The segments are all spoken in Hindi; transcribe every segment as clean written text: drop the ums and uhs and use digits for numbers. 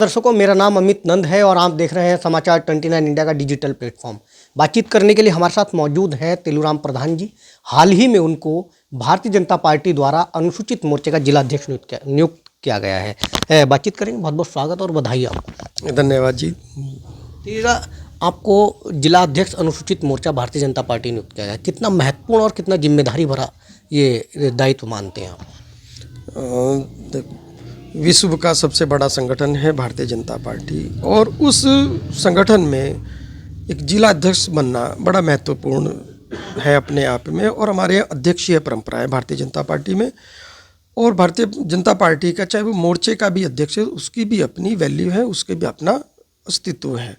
दर्शकों, मेरा नाम अमित नंद है और आप देख रहे हैं समाचार 29 इंडिया का डिजिटल प्लेटफॉर्म। बातचीत करने के लिए हमारे साथ मौजूद हैं तेलूराम प्रधान जी। हाल ही में उनको भारतीय जनता पार्टी द्वारा अनुसूचित मोर्चे का जिलाध्यक्ष नियुक्त किया गया है। बातचीत करेंगे। बहुत बहुत स्वागत और बधाई आपको। धन्यवाद जी। तेरा आपको जिलाध्यक्ष अनुसूचित मोर्चा भारतीय जनता पार्टी नियुक्त किया गया, कितना महत्वपूर्ण और कितना जिम्मेदारी भरा ये दायित्व मानते हैं आप? विश्व का सबसे बड़ा संगठन है भारतीय जनता पार्टी और उस संगठन में एक जिलाध्यक्ष बनना बड़ा महत्वपूर्ण है अपने आप में। और हमारे यहाँ अध्यक्षीय परंपरा है भारतीय जनता पार्टी में। और भारतीय जनता पार्टी का चाहे वो मोर्चे का भी अध्यक्ष है, उसकी भी अपनी वैल्यू है, उसके भी अपना अस्तित्व है।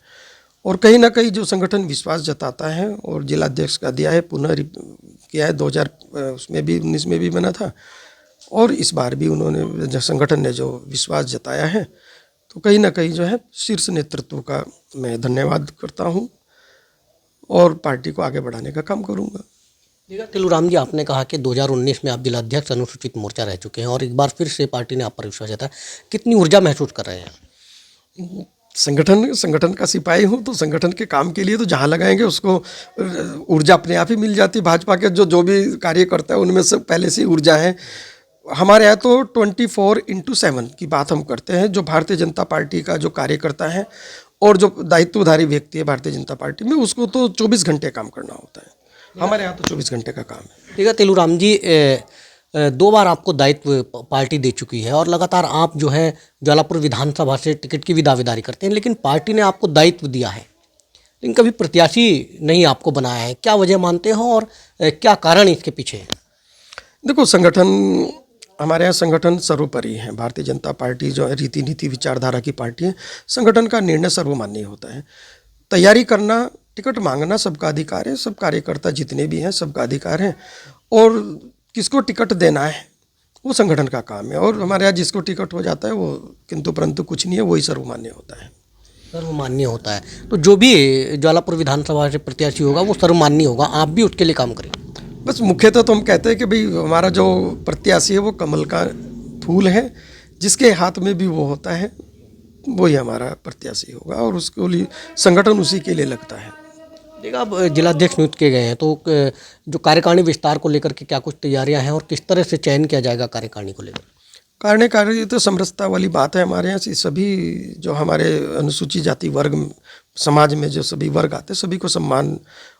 और कहीं ना कहीं जो संगठन विश्वास जताता है और जिलाध्यक्ष का दिया है, पुनः किया है 2019 में भी बना था और इस बार भी उन्होंने जो संगठन ने जो विश्वास जताया है, तो कहीं ना कहीं जो है शीर्ष नेतृत्व का मैं धन्यवाद करता हूं और पार्टी को आगे बढ़ाने का काम करूंगा। तेलूराम जी, आपने कहा कि 2019 में आप जिलाध्यक्ष अनुसूचित मोर्चा रह चुके हैं और एक बार फिर से पार्टी ने आप पर विश्वास जताया, कितनी ऊर्जा महसूस कर रहे हैं? संगठन का सिपाही हूँ तो संगठन के काम के लिए तो जहाँ लगाएंगे उसको ऊर्जा अपने आप ही मिल जाती है। भाजपा के जो भी कार्य करता है उनमें से पहले से ऊर्जा है। हमारे यहाँ तो 24/7 की बात हम करते हैं। जो भारतीय जनता पार्टी का जो कार्यकर्ता है और जो दायित्वधारी व्यक्ति है भारतीय जनता पार्टी में, उसको तो 24 घंटे काम करना होता है। हमारे यहाँ तो 24 घंटे का काम है। ठीक है तेलूराम जी, 2 बार आपको दायित्व पार्टी दे चुकी है और लगातार आप जो है ज्वालापुर विधानसभा से टिकट की भी दावेदारी करते हैं, लेकिन पार्टी ने आपको दायित्व दिया है लेकिन कभी प्रत्याशी नहीं आपको बनाया है। क्या वजह मानते हो और क्या कारण इसके पीछे है? देखो, हमारे यहाँ संगठन सर्वोपरि है। भारतीय जनता पार्टी जो है रीति नीति विचारधारा की पार्टी है। संगठन का निर्णय सर्वमान्य होता है। तैयारी करना, टिकट मांगना सबका अधिकार है। सब कार्यकर्ता जितने भी हैं सबका अधिकार है और किसको टिकट देना है वो संगठन का काम है। और हमारे यहाँ जिसको टिकट हो जाता है वो किंतु परंतु कुछ नहीं है, वही सर्वमान्य होता है। सर्वमान्य होता है तो जो भी ज्वालापुर विधानसभा से प्रत्याशी होगा वो सर्वमान्य होगा, आप भी उसके लिए काम करें। बस मुख्यतः तो हम कहते हैं कि भाई हमारा जो प्रत्याशी है वो कमल का फूल है, जिसके हाथ में भी वो होता है वही हमारा प्रत्याशी होगा और उसको लिए संगठन उसी के लिए लगता है। देखा, आप जिलाध्यक्ष नियुक्त किए गए हैं तो जो कार्यकारिणी विस्तार को लेकर के क्या कुछ तैयारियां हैं और किस तरह से चयन किया जाएगा कार्यकारिणी को लेकर? कार्यकारिणी तो समरसता वाली बात है। हमारे यहाँ से सभी जो हमारे अनुसूचित जाति वर्ग समाज में जो सभी वर्ग आते हैं सभी को सम्मान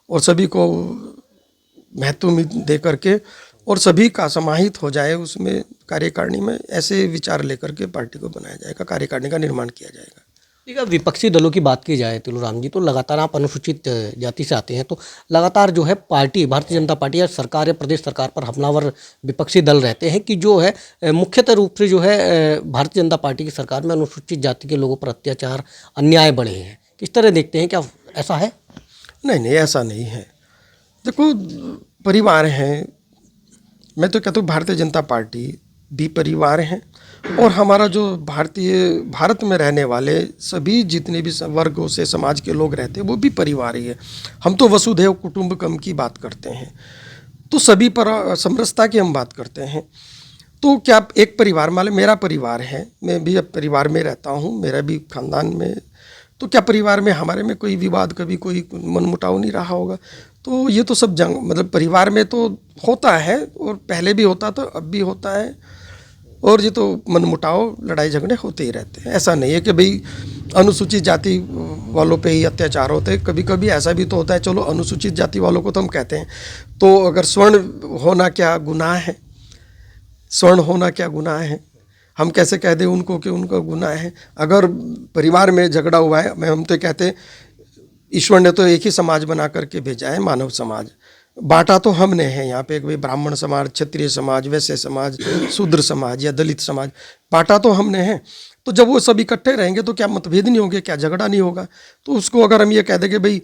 और सभी को महत्व दे करके और सभी का समाहित हो जाए उसमें कार्यकारिणी में, ऐसे विचार लेकर के पार्टी को बनाया जाएगा, कार्यकारिणी का निर्माण किया जाएगा। ठीक है, विपक्षी दलों की बात की जाए तेलूराम जी, तो लगातार आप अनुसूचित जाति से आते हैं तो लगातार जो है पार्टी भारतीय जनता पार्टी या सरकार या प्रदेश सरकार पर हमलावर विपक्षी दल रहते हैं कि जो है मुख्यतः रूप से जो है भारतीय जनता पार्टी की सरकार में अनुसूचित जाति के लोगों पर अत्याचार अन्याय बढ़े हैं। किस तरह देखते हैं, क्या ऐसा है? नहीं, ऐसा नहीं है। देखो, परिवार हैं। मैं तो कहता हूँ भारतीय जनता पार्टी भी परिवार हैं और हमारा जो भारत में रहने वाले सभी जितने भी वर्गों से समाज के लोग रहते हैं वो भी परिवार ही है। हम तो वसुधैव कुटुंबकम की बात करते हैं, तो सभी पर समरसता की हम बात करते हैं। तो क्या एक परिवार मान लो मेरा परिवार है, मैं भी अब परिवार में रहता हूँ, मेरा भी खानदान में, तो क्या परिवार में हमारे में कोई विवाद, कभी कोई मनमुटाव नहीं रहा होगा? तो ये तो सब मतलब परिवार में तो होता है और पहले भी होता था, अब भी होता है और ये तो मनमुटाव लड़ाई झगड़े होते ही रहते हैं। ऐसा नहीं है कि भाई अनुसूचित जाति वालों पे ही अत्याचार होते हैं। कभी कभी ऐसा भी तो होता है, चलो अनुसूचित जाति वालों को तो हम कहते हैं, तो अगर स्वर्ण होना क्या गुनाह है? स्वर्ण होना क्या गुनाह है? हम कैसे कह दें उनको कि उनका गुनाह है? अगर परिवार में झगड़ा हुआ है, हम तो कहते हैं ईश्वर ने तो एक ही समाज बना करके भेजा है, मानव समाज। बांटा तो हमने है यहाँ पे, भाई ब्राह्मण समाज, क्षत्रिय समाज, वैश्य समाज, शूद्र समाज या दलित समाज, बांटा तो हमने है। तो जब वो सब इकट्ठे रहेंगे तो क्या मतभेद नहीं होंगे, क्या झगड़ा नहीं होगा? तो उसको अगर हम ये कह दें कि भाई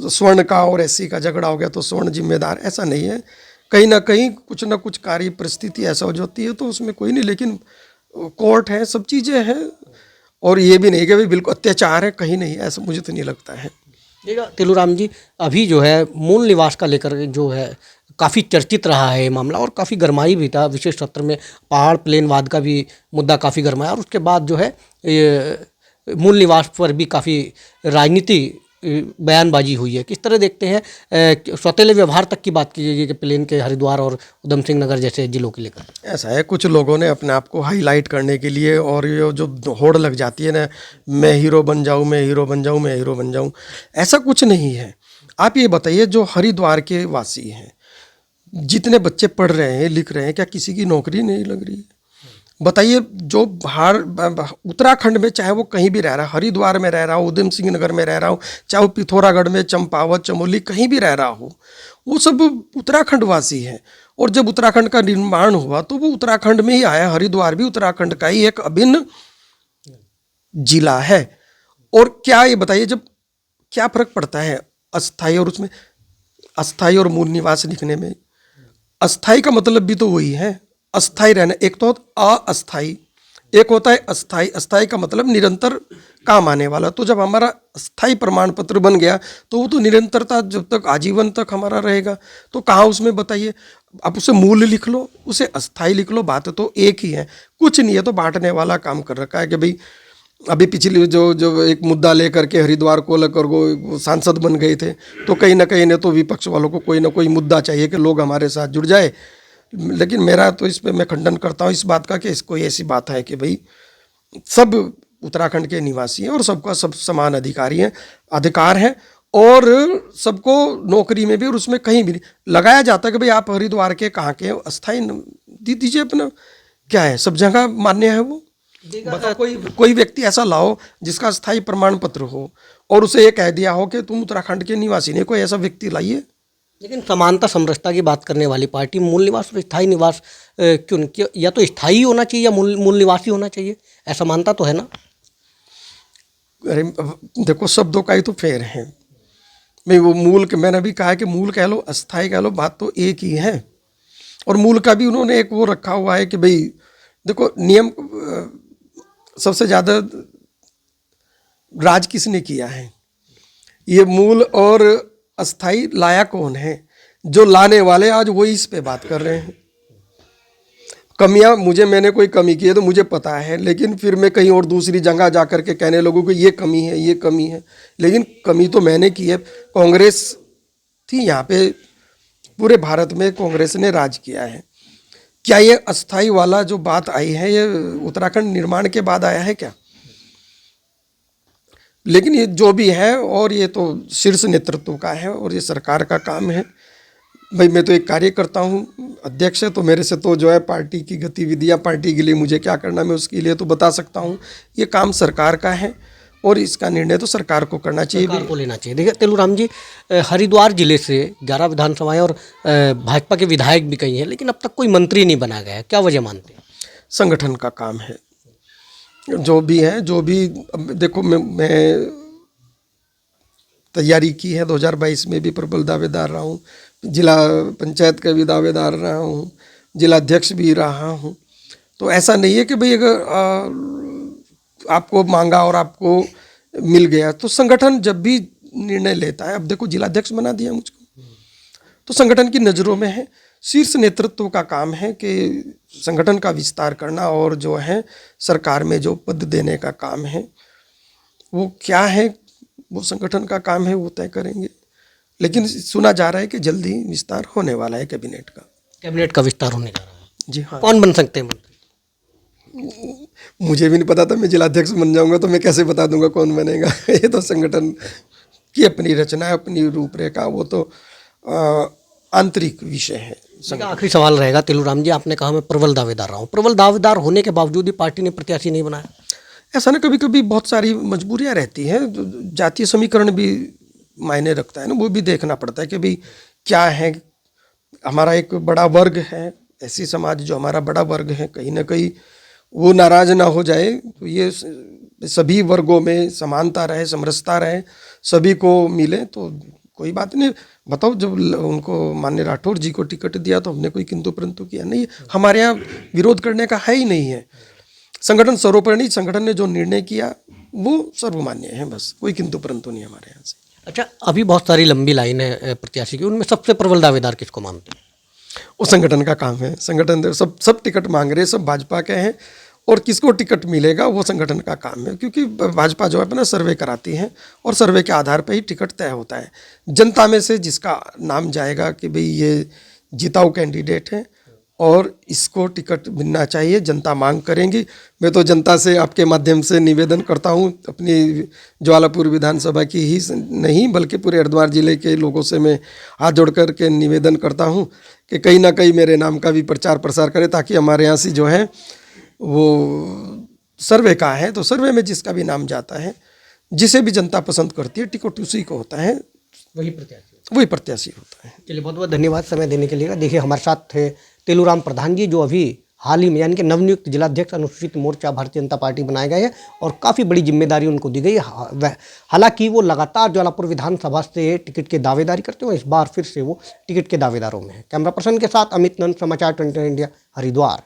स्वर्ण का और एससी का झगड़ा हो गया तो स्वर्ण जिम्मेदार, ऐसा नहीं है। कहीं ना कहीं कुछ ना कुछ कार्य परिस्थिति ऐसा हो जाती है तो उसमें कोई नहीं, लेकिन कोर्ट है, सब चीज़ें हैं और ये भी नहीं कि भाई बिल्कुल अत्याचार है, कहीं नहीं, ऐसा मुझे तो नहीं लगता है। देखा तेलूराम जी, अभी जो है मूल निवास का लेकर जो है काफ़ी चर्चित रहा है ये मामला और काफ़ी गरमाई भी था। विशेष सत्र में पहाड़ प्लेनवाद का भी मुद्दा काफ़ी गरमाया और उसके बाद जो है ये मूल निवास पर भी काफ़ी राजनीति बयानबाजी हुई है। किस तरह देखते हैं सौतेले व्यवहार तक की बात कीजिए कि प्लेन के हरिद्वार और उधम सिंह नगर जैसे जिलों के लेकर? ऐसा है, कुछ लोगों ने अपने आप को हाईलाइट करने के लिए और ये जो होड़ लग जाती है ना, मैं हीरो बन जाऊं, मैं हीरो बन जाऊं, मैं हीरो बन जाऊं, ऐसा कुछ नहीं है। आप ये बताइए, जो हरिद्वार के वासी हैं, जितने बच्चे पढ़ रहे हैं, लिख रहे हैं, क्या किसी की नौकरी नहीं लग रही है? बताइए, जो बाहर उत्तराखंड में, चाहे वो कहीं भी रह रहा है, हरिद्वार में रह रहा हो, उधम सिंह नगर में रह रहा हो, चाहे वो पिथौरागढ़ में, चंपावत, चमोली, कहीं भी रह रहा हो, वो सब उत्तराखंड वासी हैं। और जब उत्तराखंड का निर्माण हुआ तो वो उत्तराखंड में ही आया। हरिद्वार भी उत्तराखंड का ही एक अभिन्न जिला है। और क्या ये बताइए, जब क्या फर्क पड़ता है अस्थाई और उसमें, अस्थाई और मूल निवास लिखने में? अस्थाई का मतलब भी तो वही है, अस्थाई रहना। एक तो अस्थाई, एक होता है अस्थाई। अस्थाई का मतलब निरंतर काम आने वाला। तो जब हमारा अस्थाई प्रमाण पत्र बन गया तो वो तो निरंतरता जब तक आजीवन तक हमारा रहेगा। तो कहाँ उसमें बताइए, आप उसे मूल लिख लो, उसे अस्थाई लिख लो, बात तो एक ही है। कुछ नहीं है, तो बांटने वाला काम कर रखा है कि भाई अभी पिछले जो एक मुद्दा लेकर के हरिद्वार को लेकर वो सांसद बन गए थे, तो कहीं ना कहीं ने तो विपक्ष वालों को कोई ना कोई मुद्दा चाहिए कि लोग हमारे साथ जुड़ जाए। लेकिन मेरा तो इस पे मैं खंडन करता हूँ इस बात का कि कोई ऐसी बात है कि भाई सब उत्तराखंड के निवासी हैं और सबका सब समान अधिकार है और सबको नौकरी में भी और उसमें कहीं भी नहीं लगाया जाता है कि भाई आप हरिद्वार के कहाँ के अस्थाई दीजिए अपना। क्या है, सब जगह मान्य है वो? बताओ, कोई व्यक्ति ऐसा लाओ जिसका स्थायी प्रमाण पत्र हो और उसे ये कह दिया हो कि तुम उत्तराखंड के निवासी नहीं। कोई ऐसा व्यक्ति लाइए। लेकिन समानता समरसता की बात करने वाली पार्टी मूल निवास और स्थायी निवास क्यों, या तो स्थायी होना चाहिए या मूल निवासी होना चाहिए, असमानता तो है ना? अरे देखो, शब्दों का ही तो फेर है। मैं वो मूल के, मैंने भी कहा कि मूल कह लो, अस्थाई कह लो, बात तो एक ही है। और मूल का भी उन्होंने एक वो रखा हुआ है कि भाई देखो, नियम सबसे ज़्यादा राज किसने किया है? ये मूल और अस्थाई लाया कौन है? जो लाने वाले आज वही इस पे बात कर रहे हैं। कमियां, मैंने कोई कमी की है तो मुझे पता है, लेकिन फिर मैं कहीं और दूसरी जगह जा कर के कहने लगूँ कि ये कमी है, ये कमी है। लेकिन कमी तो मैंने की है। कांग्रेस थी यहाँ पे, पूरे भारत में कांग्रेस ने राज किया है। क्या ये अस्थाई वाला जो बात आई है ये उत्तराखंड निर्माण के बाद आया है क्या? लेकिन ये जो भी है, और ये तो शीर्ष नेतृत्व का है और ये सरकार का काम है। भाई मैं तो एक कार्यकर्ता हूँ, अध्यक्ष है, तो मेरे से तो जो है पार्टी की गतिविधियाँ, पार्टी के लिए मुझे क्या करना मैं उसके लिए तो बता सकता हूँ। ये काम सरकार का है और इसका निर्णय तो सरकार को करना चाहिए, सरकार को लेना चाहिए। देखिए तेलुराम जी, हरिद्वार जिले से 11 विधानसभाएं और भाजपा के विधायक भी कई हैं, लेकिन अब तक कोई मंत्री नहीं बना गया है, क्या वजह मानते हैं? संगठन का काम है। जो भी है, जो भी, अब देखो मैं तैयारी की है, 2022 में भी प्रबल दावेदार रहा हूँ, जिला पंचायत का भी दावेदार रहा हूँ, जिला अध्यक्ष भी रहा हूँ। तो ऐसा नहीं है कि भाई अगर आपको मांगा और आपको मिल गया, तो संगठन जब भी निर्णय लेता है, अब देखो जिलाध्यक्ष बना दिया मुझको, तो संगठन की नज़रों में है। शीर्ष नेतृत्व का काम है कि संगठन का विस्तार करना और जो है सरकार में जो पद देने का काम है वो क्या है, वो संगठन का काम है, वो तय करेंगे। लेकिन सुना जा रहा है कि जल्दी विस्तार होने वाला है कैबिनेट का विस्तार होने जा रहा है। जी हाँ। कौन बन सकते हैं मंत्री? मुझे भी नहीं पता था, मैं जिलाध्यक्ष बन जाऊंगा तो मैं कैसे बता दूंगा कौन बनेगा। ये तो संगठन की अपनी रचना है, अपनी रूपरेखा, वो तो आंतरिक विषय है। आखिरी सवाल रहेगा तेलुराम जी, आपने कहा मैं प्रबल दावेदार रहा हूँ, प्रबल दावेदार होने के बावजूद भी पार्टी ने प्रत्याशी नहीं बनाया। ऐसा ना, कभी कभी बहुत सारी मजबूरियां रहती हैं, जातीय समीकरण भी मायने रखता है ना, वो भी देखना पड़ता है कि भाई क्या है। हमारा एक बड़ा वर्ग है, ऐसी समाज जो हमारा बड़ा वर्ग है, कहीं ना कहीं वो नाराज ना हो जाए, तो ये सभी वर्गों में समानता रहे, समरसता रहे, सभी को मिले, तो कोई बात नहीं। बताओ, जब उनको माननीय राठौर जी को टिकट दिया तो हमने कोई किंतु परंतु किया नहीं। हमारे यहाँ विरोध करने का है ही नहीं है। संगठन सर्वोपरि, संगठन ने जो निर्णय किया वो सर्वमान्य है, बस कोई किंतु परंतु नहीं हमारे यहाँ से। अच्छा, अभी बहुत सारी लंबी लाइन है प्रत्याशी की, उनमें सबसे प्रबल दावेदार किसको मानते हैं? वो संगठन का काम है। संगठन सब सब टिकट मांग रहे हैं, सब भाजपा के हैं, और किसको टिकट मिलेगा वो संगठन का काम है, क्योंकि भाजपा जो है अपना सर्वे कराती है और सर्वे के आधार पर ही टिकट तय होता है। जनता में से जिसका नाम जाएगा कि भाई ये जिताऊ कैंडिडेट है और इसको टिकट मिलना चाहिए, जनता मांग करेंगी। मैं तो जनता से आपके माध्यम से निवेदन करता हूँ, अपनी ज्वालापुर विधानसभा की ही नहीं बल्कि पूरे हरिद्वार जिले के लोगों से मैं हाथ जोड़ कर के निवेदन करता हूँ कि कहीं ना कहीं मेरे नाम का भी प्रचार प्रसार करें, ताकि हमारे यहाँ से जो है वो सर्वे का है, तो सर्वे में जिसका भी नाम जाता है, जिसे भी जनता पसंद करती है, टिकट उसी को होता है, वही प्रत्याशी होता है। चलिए, बहुत बहुत धन्यवाद समय देने के लिए। देखिए, हमारे साथ थे तेलूराम प्रधान जी, जो अभी हाल ही में यानी कि नवनियुक्त जिलाध्यक्ष अनुसूचित मोर्चा भारतीय जनता पार्टी बनाए गए हैं और काफ़ी बड़ी जिम्मेदारी उनको दी गई है। हालांकि वो लगातार ज्वालापुर विधानसभा से टिकट की दावेदारी करते हुए इस बार फिर से वो टिकट के दावेदारों में है। कैमरा पर्सन के साथ अमित नंद, समाचार 24 इंडिया, हरिद्वार।